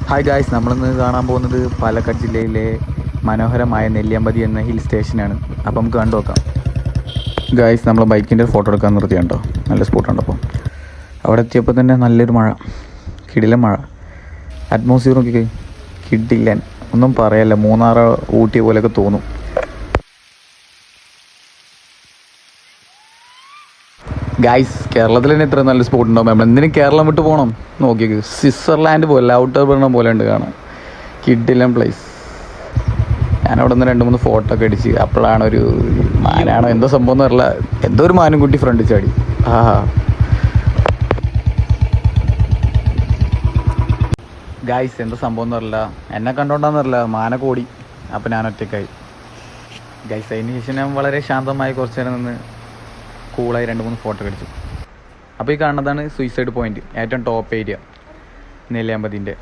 Hi guys, നമ്മളിന്ന് കാണാൻ പോകുന്നത് പാലക്കാട് ജില്ലയിലെ മനോഹരമായ നെല്ലിയാമ്പതി എന്ന ഹിൽ സ്റ്റേഷനാണ്. അപ്പം നമുക്ക് കണ്ടു നോക്കാം. ഗായ്സ്, നമ്മൾ ബൈക്കിൻ്റെ ഫോട്ടോ എടുക്കാൻ നിർത്തിയുണ്ടോ, നല്ല സ്പോട്ടുണ്ട്. അപ്പം അവിടെ എത്തിയപ്പോൾ തന്നെ നല്ലൊരു മഴ, കിടിലൻ മഴ. അറ്റ്മോസ്ഫിയർ നോക്കി, കിടിലൻ, ഒന്നും പറയല്ല, മൂന്നാർ ഊട്ടി പോലെയൊക്കെ തോന്നും. ഗായ്സ്, കേരളത്തിൽ തന്നെ ഇത്ര നല്ല സ്പോട്ട് ഉണ്ടാവും. നമ്മൾ എന്തിനും കേരളം വിട്ട് പോകണം. നോക്കിയേക്ക്, സ്വിറ്റ്സർലാൻഡ് പോലെ, ഔട്ടർ ഭരണം പോലെ ഉണ്ട് കാണാൻ. കിഡിലൻ പ്ലേസ്. ഞാനവിടെ നിന്ന് 2-3 ഫോട്ടോ ഒക്കെ അടിച്ച്. അപ്പോഴാണ് ഒരു മാനാണോ എന്തോ സംഭവം എന്ന് അറിയില്ല, എന്തോ ഒരു മാനും കുട്ടി ഫ്രണ്ട് ചാടി. ഗായ്സ്, എന്താ സംഭവം എന്ന് അറിയില്ല, എന്നെ കണ്ടോണ്ടാന്നറിയില്ല, മാനൊക്കെ ഓടി. അപ്പം ഞാൻ ഒറ്റയ്ക്കായി. ഗായ്സ്, അതിന് ശേഷം ഞാൻ വളരെ ശാന്തമായി കുറച്ച് നേരം നിന്ന് കൂളായി 2-3 ഫോട്ടോ അടിച്ചു. അപ്പോൾ ഈ കാണുന്നതാണ് സൂയിസൈഡ് പോയിന്റ്, ഏറ്റവും ടോപ്പ് ഏരിയ നെല്ലിയാമ്പതിൻ്റെ.